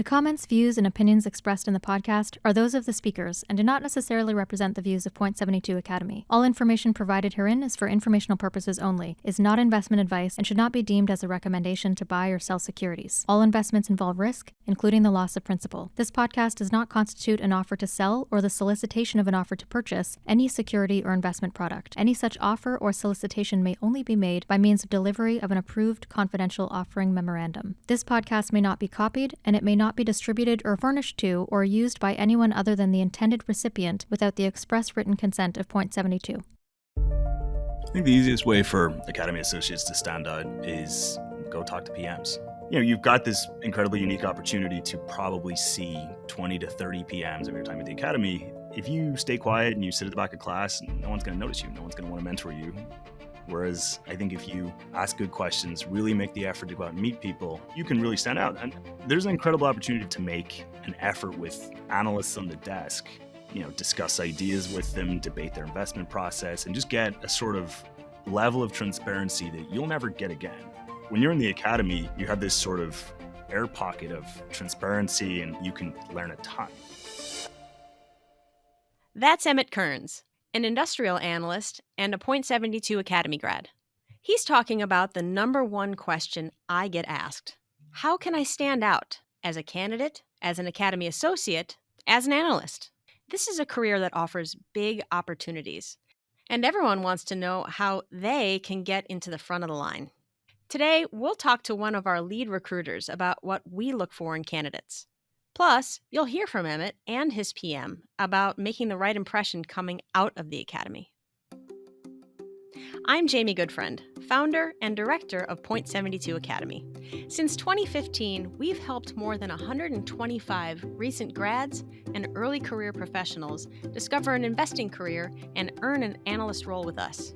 The comments, views, and opinions expressed in the podcast are those of the speakers and do not necessarily represent the views of Point 72 Academy. All information provided herein is for informational purposes only, is not investment advice, and should not be deemed as a recommendation to buy or sell securities. All investments involve risk, including the loss of principal. This podcast does not constitute an offer to sell or the solicitation of an offer to purchase any security or investment product. Any such offer or solicitation may only be made by means of delivery of an approved confidential offering memorandum. This podcast may not be copied, and it may not be distributed or furnished to or used by anyone other than the intended recipient without the express written consent of Point 72. I think the easiest way for Academy Associates to stand out is go talk to PMs. You've got this incredibly unique opportunity to probably see 20 to 30 PMs of your time at the Academy. If you stay quiet and you sit at the back of class, no one's going to notice you. No one's going to want to mentor you. Whereas I think if you ask good questions, really make the effort to go out and meet people, you can really stand out. And there's an incredible opportunity to make an effort with analysts on the desk, discuss ideas with them, debate their investment process, and just get a sort of level of transparency that you'll never get again. When you're in the Academy, you have this sort of air pocket of transparency and you can learn a ton. That's Emmett Kearns, an industrial analyst and a Point 72 Academy grad. He's talking about the number one question I get asked. How can I stand out as a candidate, as an Academy associate, as an analyst? This is a career that offers big opportunities, and everyone wants to know how they can get into the front of the line. Today, we'll talk to one of our lead recruiters about what we look for in candidates. Plus, you'll hear from Emmett and his PM about making the right impression coming out of the Academy. I'm Jamie Goodfriend, founder and director of Point 72 Academy. Since 2015, we've helped more than 125 recent grads and early career professionals discover an investing career and earn an analyst role with us.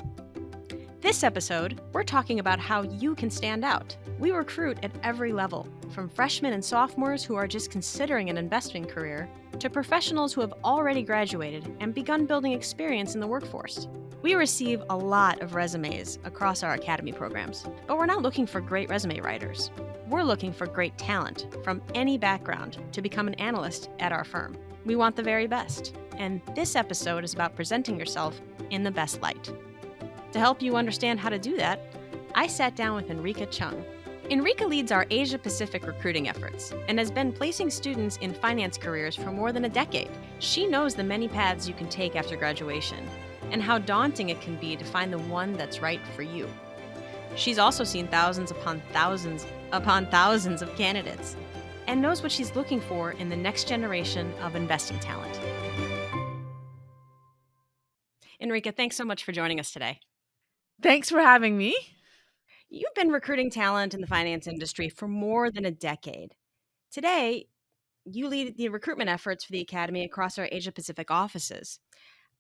This episode, we're talking about how you can stand out. We recruit at every level, from freshmen and sophomores who are just considering an investing career to professionals who have already graduated and begun building experience in the workforce. We receive a lot of resumes across our Academy programs, but we're not looking for great resume writers. We're looking for great talent from any background to become an analyst at our firm. We want the very best, and this episode is about presenting yourself in the best light. To help you understand how to do that, I sat down with Enrica Chung. Enrica leads our Asia-Pacific recruiting efforts and has been placing students in finance careers for more than a decade. She knows the many paths you can take after graduation and how daunting it can be to find the one that's right for you. She's also seen thousands upon thousands of candidates and knows what she's looking for in the next generation of investing talent. Enrica, thanks so much for joining us today. Thanks for having me. You've been recruiting talent in the finance industry for more than a decade. Today, you lead the recruitment efforts for the Academy across our Asia-Pacific offices.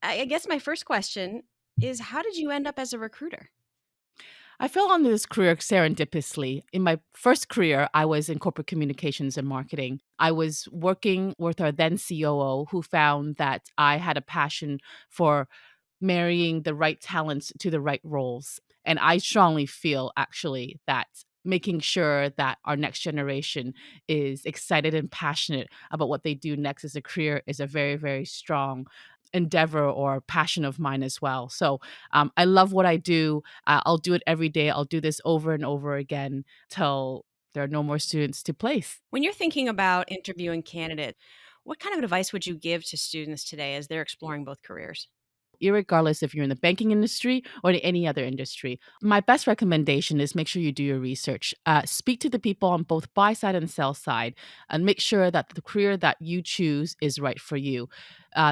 I guess my first question is, how did you end up as a recruiter? I fell onto this career serendipitously. In my first career, I was in corporate communications and marketing. I was working with our then COO, who found that I had a passion for marrying the right talents to the right roles. And I strongly feel, actually, that making sure that our next generation is excited and passionate about what they do next as a career is a very, very strong endeavor or passion of mine as well. So I love what I do. I'll do it every day. I'll do this over and over again till there are no more students to place. When you're thinking about interviewing candidates, what kind of advice would you give to students today as they're exploring both careers? Irregardless if you're in the banking industry or in any other industry, my best recommendation is make sure you do your research. Speak to the people on both buy side and sell side, and make sure that the career that you choose is right for you.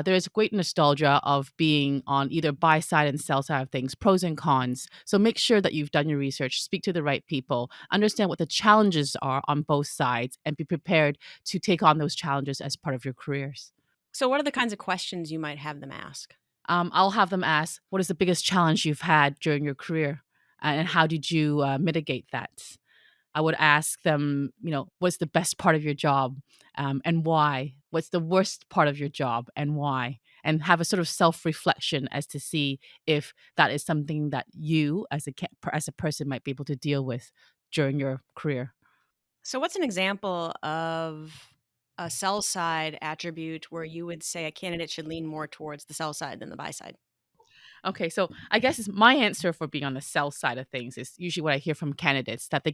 There is great nostalgia of being on either buy side and sell side of things, pros and cons. So make sure that you've done your research, speak to the right people, understand what the challenges are on both sides, and be prepared to take on those challenges as part of your careers. So what are the kinds of questions you might have them ask? I'll have them ask, what is the biggest challenge you've had during your career? And how did you mitigate that? I would ask them, what's the best part of your job and why? What's the worst part of your job and why? And have a sort of self-reflection as to see if that is something that you as a person might be able to deal with during your career. So what's an example of a sell side attribute where you would say a candidate should lean more towards the sell side than the buy side? Okay, so I guess my answer for being on the sell side of things is usually what I hear from candidates that they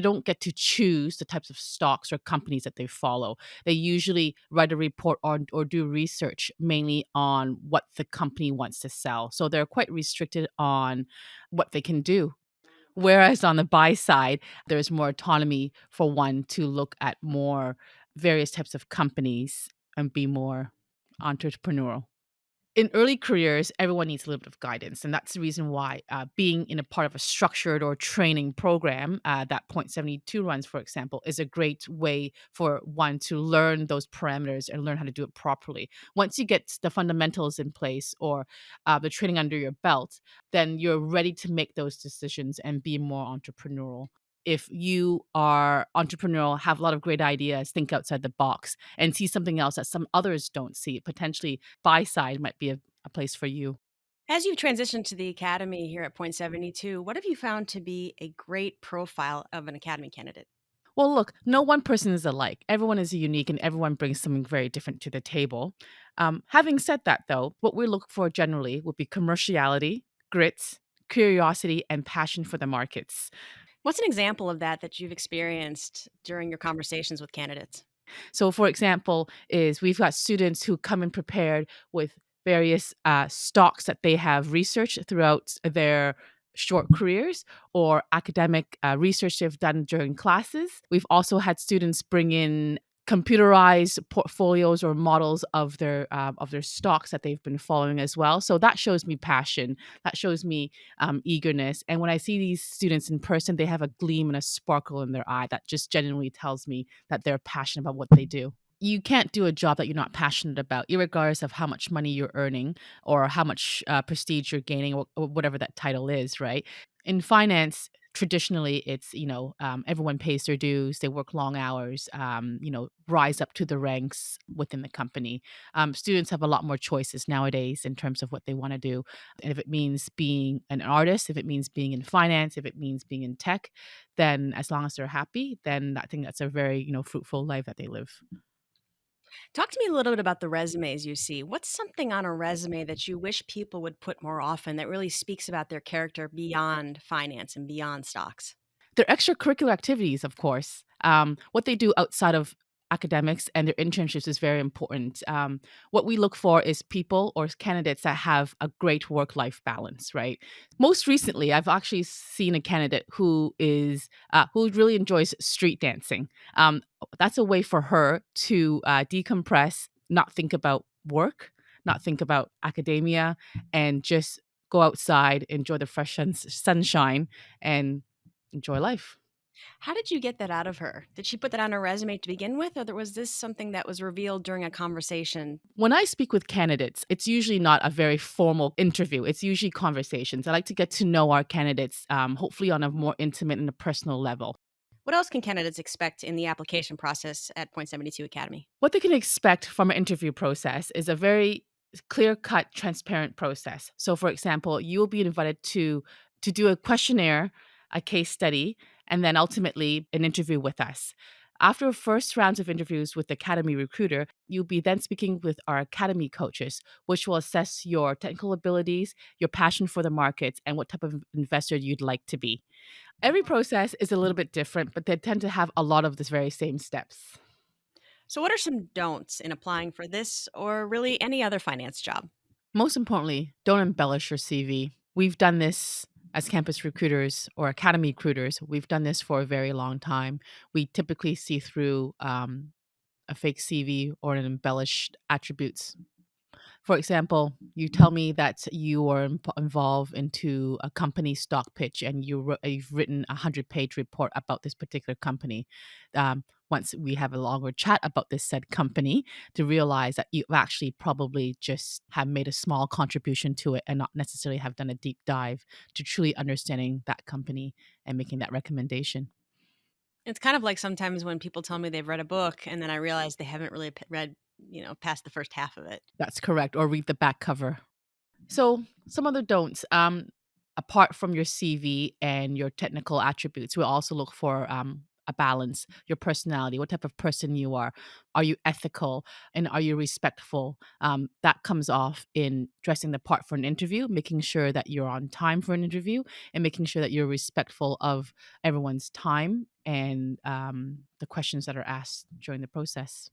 don't get to choose the types of stocks or companies that they follow. They usually write a report or do research mainly on what the company wants to sell. So they're quite restricted on what they can do. Whereas on the buy side, there's more autonomy for one to look at more various types of companies and be more entrepreneurial. In early careers, everyone needs a little bit of guidance, and that's the reason why being in a part of a structured or training program that Point 72 runs, for example, is a great way for one to learn those parameters and learn how to do it properly. Once you get the fundamentals in place or the training under your belt, then you're ready to make those decisions and be more entrepreneurial. If you are entrepreneurial, have a lot of great ideas, think outside the box, and see something else that some others don't see, potentially buy side might be a place for you. As you've transitioned to the academy here at Point 72, what have you found to be a great profile of an academy candidate? Well, look, no one person is alike. Everyone is unique and everyone brings something very different to the table. Having said that, though, what we look for generally would be commerciality, grit, curiosity, and passion for the markets. What's an example of that you've experienced during your conversations with candidates? So, for example, is we've got students who come in prepared with various stocks that they have researched throughout their short careers or academic research they've done during classes. We've also had students bring in computerized portfolios or models of their stocks that they've been following as well. So that shows me passion. That shows me eagerness. And when I see these students in person, they have a gleam and a sparkle in their eye that just genuinely tells me that they're passionate about what they do. You can't do a job that you're not passionate about, regardless of how much money you're earning or how much prestige you're gaining, or whatever that title is, right? In finance, traditionally, it's everyone pays their dues, they work long hours, rise up to the ranks within the company. Students have a lot more choices nowadays in terms of what they want to do, and if it means being an artist, if it means being in finance, if it means being in tech, then as long as they're happy, then I think that's a very fruitful life that they live. Talk to me a little bit about the resumes you see. What's something on a resume that you wish people would put more often that really speaks about their character beyond finance and beyond stocks? Their extracurricular activities, of course, what they do outside of academics and their internships is very important. What we look for is people or candidates that have a great work-life balance, right? Most recently, I've actually seen a candidate who really enjoys street dancing. That's a way for her to decompress, not think about work, not think about academia, and just go outside, enjoy the fresh sunshine, and enjoy life. How did you get that out of her? Did she put that on her resume to begin with, or was this something that was revealed during a conversation? When I speak with candidates, it's usually not a very formal interview. It's usually conversations. I like to get to know our candidates, hopefully on a more intimate and a personal level. What else can candidates expect in the application process at Point 72 Academy? What they can expect from an interview process is a very clear cut, transparent process. So, for example, you will be invited to do a questionnaire, a case study, and then ultimately an interview with us. After first rounds of interviews with the Academy recruiter, you'll be then speaking with our Academy coaches, which will assess your technical abilities, your passion for the markets, and what type of investor you'd like to be. Every process is a little bit different, but they tend to have a lot of the very same steps. So, what are some don'ts in applying for this or really any other finance job? Most importantly, don't embellish your CV. We've done this as campus recruiters or academy recruiters. We've done this for a very long time. We typically see through a fake CV or an embellished attributes. For example, you tell me that you are involved into a company stock pitch and you've written a 100-page report about this particular company. Once we have a longer chat about this said company, to realize that you actually probably just have made a small contribution to it and not necessarily have done a deep dive to truly understanding that company and making that recommendation. It's kind of like sometimes when people tell me they've read a book and then I realize they haven't really read, past the first half of it. That's correct. Or read the back cover. So, some other don'ts. Apart from your CV and your technical attributes, we also look for a balance, your personality, what type of person you are. Are you ethical and are you respectful? That comes off in dressing the part for an interview, making sure that you're on time for an interview, and making sure that you're respectful of everyone's time and the questions that are asked during the process.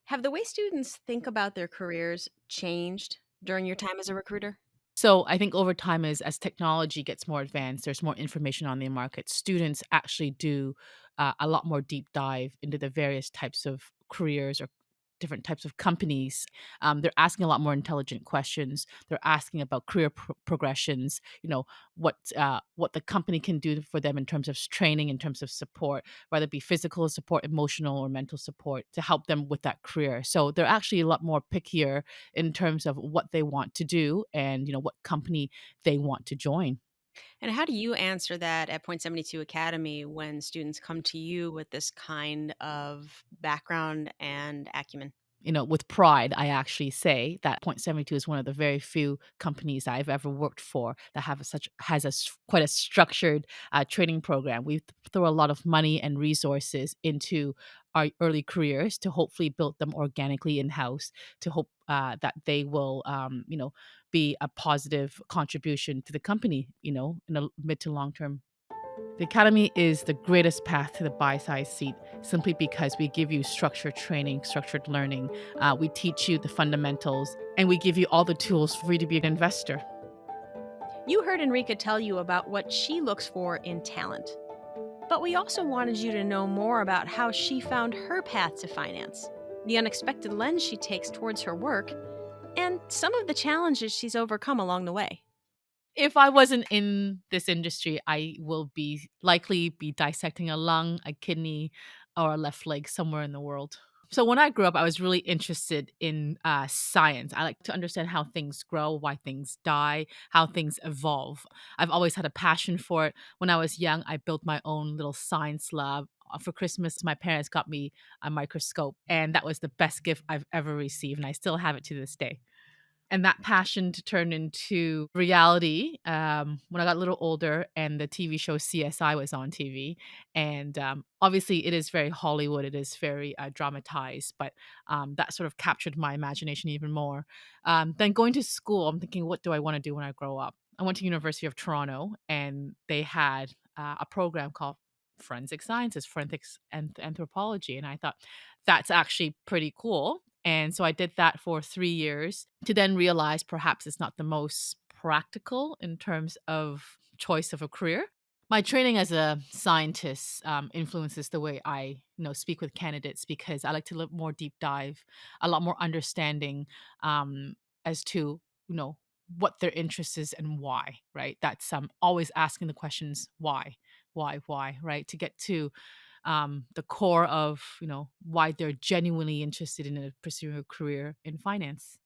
Have the way students think about their careers changed during your time as a recruiter? So I think over time, as technology gets more advanced, there's more information on the market. Students actually do a lot more deep dive into the various types of careers or different types of companies. They're asking a lot more intelligent questions. They're asking about career progressions. What the company can do for them in terms of training, in terms of support, whether it be physical support, emotional or mental support to help them with that career. So they're actually a lot more pickier in terms of what they want to do and what company they want to join. And how do you answer that at Point 72 Academy when students come to you with this kind of background and acumen? With pride, I actually say that Point 72 is one of the very few companies I've ever worked for that has quite a structured training program. We throw a lot of money and resources into our early careers to hopefully build them organically in house. To hope that they will, be a positive contribution to the company. In a mid to long term. The Academy is the greatest path to the buy side seat simply because we give you structured training, structured learning. We teach you the fundamentals, and we give you all the tools for you to be an investor. You heard Enrica tell you about what she looks for in talent. But we also wanted you to know more about how she found her path to finance, the unexpected lens she takes towards her work, and some of the challenges she's overcome along the way. If I wasn't in this industry, I will likely be dissecting a lung, a kidney, or a left leg somewhere in the world. So when I grew up, I was really interested in science. I like to understand how things grow, why things die, how things evolve. I've always had a passion for it. When I was young, I built my own little science lab. For Christmas, my parents got me a microscope, and that was the best gift I've ever received, and I still have it to this day. And that passion to turn into reality when I got a little older and the TV show CSI was on TV. And obviously, it is very Hollywood, it is very dramatized, but that sort of captured my imagination even more. Then going to school, I'm thinking, what do I want to do when I grow up? I went to University of Toronto, and they had a program called Forensic Sciences, Forensics and Anthropology. And I thought, that's actually pretty cool. And so I did that for 3 years to then realize perhaps it's not the most practical in terms of choice of a career. My training as a scientist influences the way I, speak with candidates because I like to look more deep dive, a lot more understanding as to, what their interest is and why, right? That's always asking the questions why, right? To get to the core of why they're genuinely interested in pursuing a career in finance.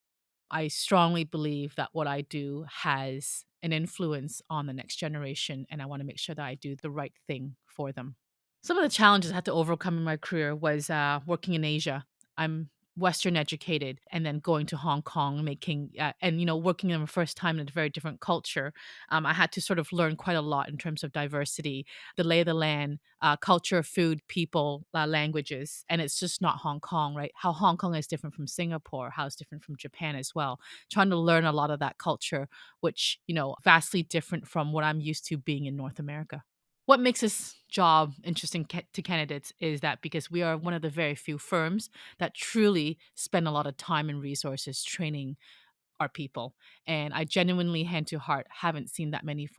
I strongly believe that what I do has an influence on the next generation, and I want to make sure that I do the right thing for them. Some of the challenges I had to overcome in my career was working in Asia. I'm Western educated, and then going to Hong Kong, making and working in the first time in a very different culture. I had to sort of learn quite a lot in terms of diversity, the lay of the land, culture, food, people, languages, and it's just not Hong Kong, right? How Hong Kong is different from Singapore, how it's different from Japan as well. Trying to learn a lot of that culture, which vastly different from what I'm used to being in North America. What makes this job interesting to candidates is that because we are one of the very few firms that truly spend a lot of time and resources training our people. And I genuinely, hand to heart, haven't seen that many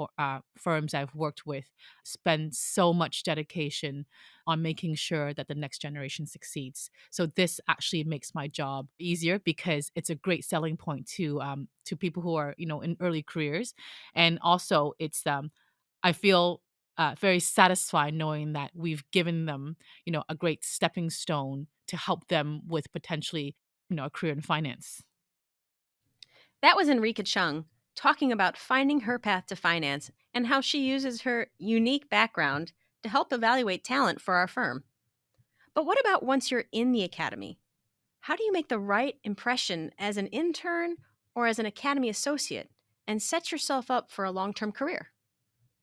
firms I've worked with spend so much dedication on making sure that the next generation succeeds. So this actually makes my job easier because it's a great selling point to people who are in early careers, and also I feel very satisfied knowing that we've given them, a great stepping stone to help them with potentially, a career in finance. That was Enrica Chung talking about finding her path to finance and how she uses her unique background to help evaluate talent for our firm. But what about once you're in the academy? How do you make the right impression as an intern or as an academy associate and set yourself up for a long term career?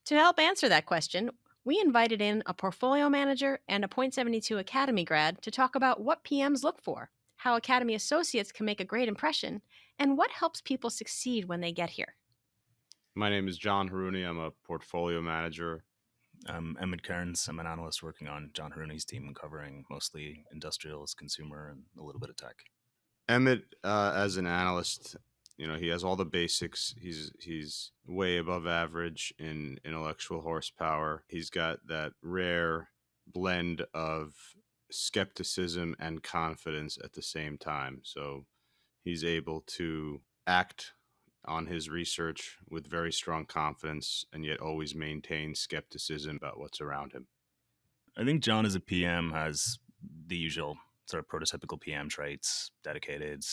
To help answer that question, We invited in a portfolio manager and a Point 72 Academy grad to talk about what PMs look for, how Academy associates can make a great impression, and what helps people succeed when they get here. My name is John Haruni. I'm a portfolio manager. I'm Emmett Kearns. I'm an analyst working on John Haruni's team, covering mostly industrials, consumer, and a little bit of tech. Emmett, as an analyst, he has all the basics. He's way above average in intellectual horsepower. He's got that rare blend of skepticism and confidence at the same time. So he's able to act on his research with very strong confidence and yet always maintain skepticism about what's around him. I think John as a PM has the usual sort of prototypical PM traits: dedicated,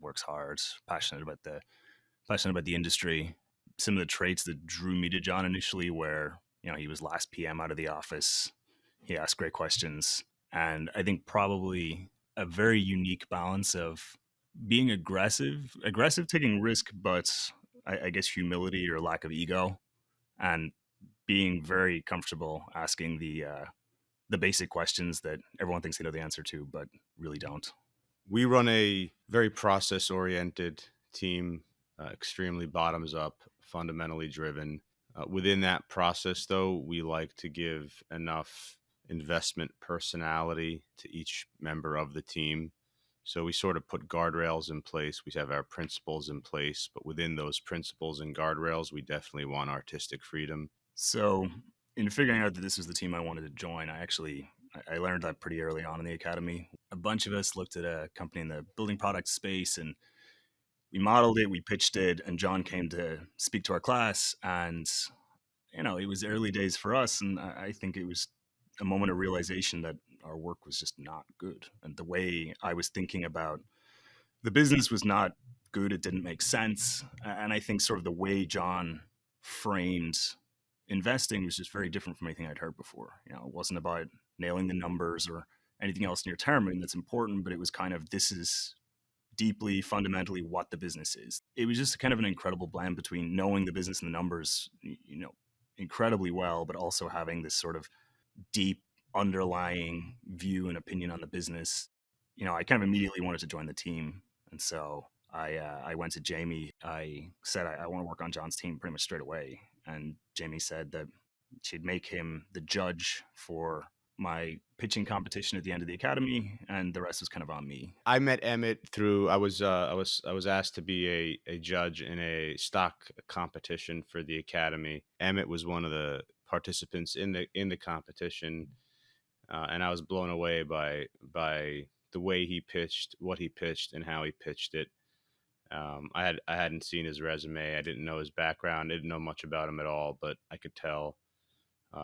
works hard, passionate about the industry. Some of the traits that drew me to John initially were, he was last PM out of the office. He asked great questions. And I think probably a very unique balance of being aggressive taking risk, but I guess humility or lack of ego, and being very comfortable asking the basic questions that everyone thinks they know the answer to, but really don't. We run a very process-oriented team, extremely bottoms-up, fundamentally driven. Within that process, though, we like to give enough investment personality to each member of the team. So we sort of put guardrails in place. We have our principles in place, but within those principles and guardrails, we definitely want artistic freedom. So in figuring out that this was the team I wanted to join, I learned that pretty early on in the academy. A bunch of us looked at a company in the building product space, and we modeled it, we pitched it, and John came to speak to our class. And, it was early days for us. And I think it was a moment of realization that our work was just not good. And the way I was thinking about the business was not good. It didn't make sense. And I think sort of the way John framed investing was just very different from anything I'd heard before. It wasn't about nailing the numbers or anything else near term. I mean, that's important, but it was kind of, this is deeply, fundamentally what the business is. It was just kind of an incredible blend between knowing the business and the numbers, incredibly well, but also having this sort of deep underlying view and opinion on the business. I kind of immediately wanted to join the team. And so I went to Jamie. I said, I want to work on John's team pretty much straight away. And Jamie said that she'd make him the judge for my pitching competition at the end of the academy, and the rest was kind of on me. I met Emmett through I was asked to be a judge in a stock competition for the academy. Emmett was one of the participants in the competition, and I was blown away by the way he pitched, what he pitched, and how he pitched it. I hadn't seen his resume. I didn't know his background. I didn't know much about him at all, but I could tell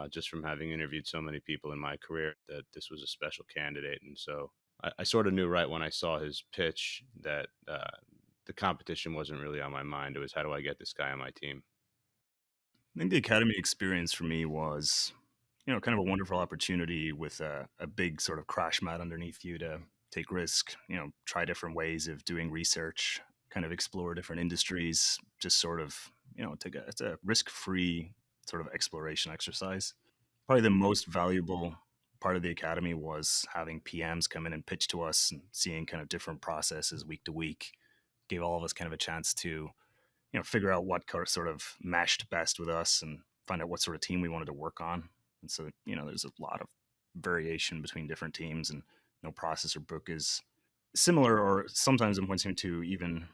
just from having interviewed so many people in my career that this was a special candidate. And so I sort of knew right when I saw his pitch that the competition wasn't really on my mind. It was, how do I get this guy on my team? I think the academy experience for me was, kind of a wonderful opportunity with a big sort of crash mat underneath you to take risk, try different ways of doing research, kind of explore different industries, just sort of, it's a risk-free sort of exploration exercise. Probably the most valuable part of the academy was having PMs come in and pitch to us and seeing kind of different processes week to week. Gave all of us kind of a chance to, figure out what sort of meshed best with us and find out what sort of team we wanted to work on. And so, there's a lot of variation between different teams, and no process or book is similar, or sometimes in Point 72 even,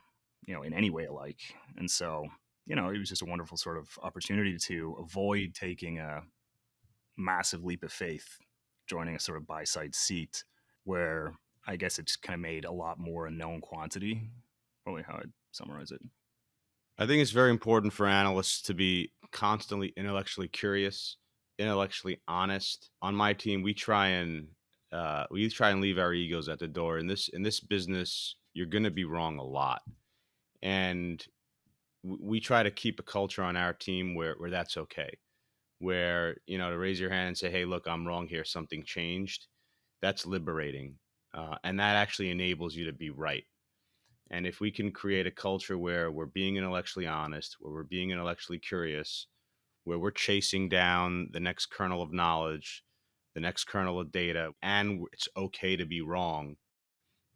in any way alike. And so, it was just a wonderful sort of opportunity to avoid taking a massive leap of faith, joining a sort of buy-side seat where I guess it just kind of made a lot more a known quantity, probably how I'd summarize it. I think it's very important for analysts to be constantly intellectually curious, intellectually honest. On my team, we try and leave our egos at the door. In this business, you're going to be wrong a lot, and we try to keep a culture on our team where that's okay. Where, to raise your hand and say, hey, look, I'm wrong here, something changed. That's liberating. And that actually enables you to be right. And if we can create a culture where we're being intellectually honest, where we're being intellectually curious, where we're chasing down the next kernel of knowledge, the next kernel of data, and it's okay to be wrong,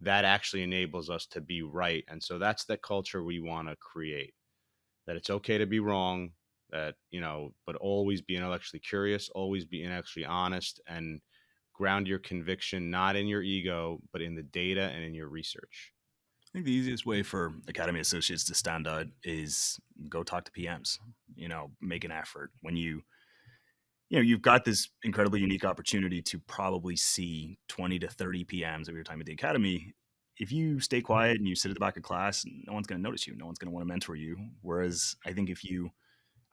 that actually enables us to be right. And so that's the culture we want to create, that it's okay to be wrong, that, but always be intellectually curious, always be intellectually honest, and ground your conviction not in your ego, but in the data and in your research. I think the easiest way for Academy associates to stand out is go talk to PMs, make an effort. When you've got this incredibly unique opportunity to probably see 20 to 30 PMs of your time at the Academy. If you stay quiet and you sit at the back of class, no one's going to notice you. No one's going to want to mentor you. Whereas I think if you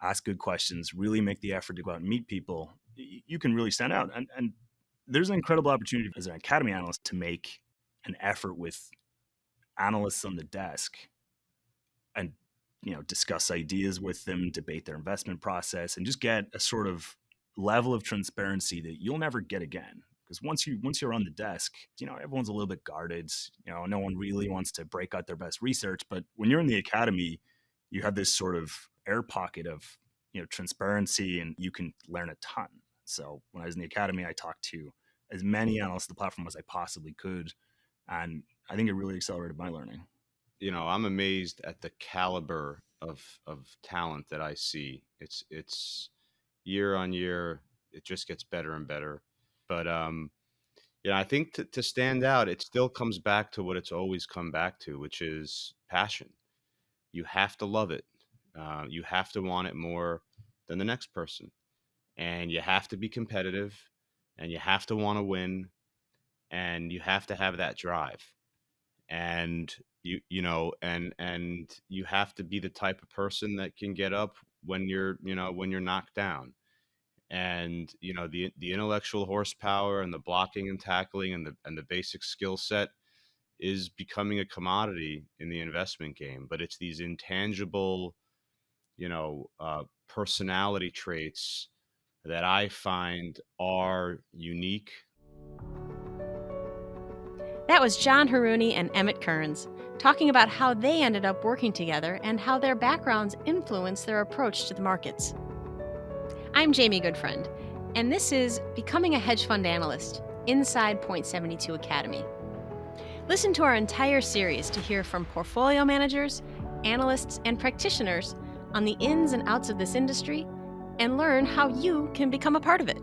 ask good questions, really make the effort to go out and meet people, you can really stand out. And there's an incredible opportunity as an Academy analyst to make an effort with analysts on the desk and, discuss ideas with them, debate their investment process, and just get a sort of level of transparency that you'll never get again. Because once you're on the desk, everyone's a little bit guarded. No one really wants to break out their best research. But when you're in the Academy, you have this sort of air pocket of transparency, and you can learn a ton. So when I was in the Academy, I talked to as many analysts of the platform as I possibly could, and I think it really accelerated my learning. I'm amazed at the caliber of talent that I see. It's year on year, it just gets better and better. But I think to stand out, it still comes back to what it's always come back to, which is passion. You have to love it. You have to want it more than the next person, and you have to be competitive, and you have to want to win, and you have to have that drive, and and you have to be the type of person that can get up when you're knocked down. And the intellectual horsepower and the blocking and tackling and the basic skill set is becoming a commodity in the investment game. But it's these intangible personality traits that I find are unique. That was John Harouni and Emmett Kearns talking about how they ended up working together and how their backgrounds influenced their approach to the markets. I'm Jamie Goodfriend, and this is Becoming a Hedge Fund Analyst inside Point72 Academy. Listen to our entire series to hear from portfolio managers, analysts, and practitioners on the ins and outs of this industry, and learn how you can become a part of it.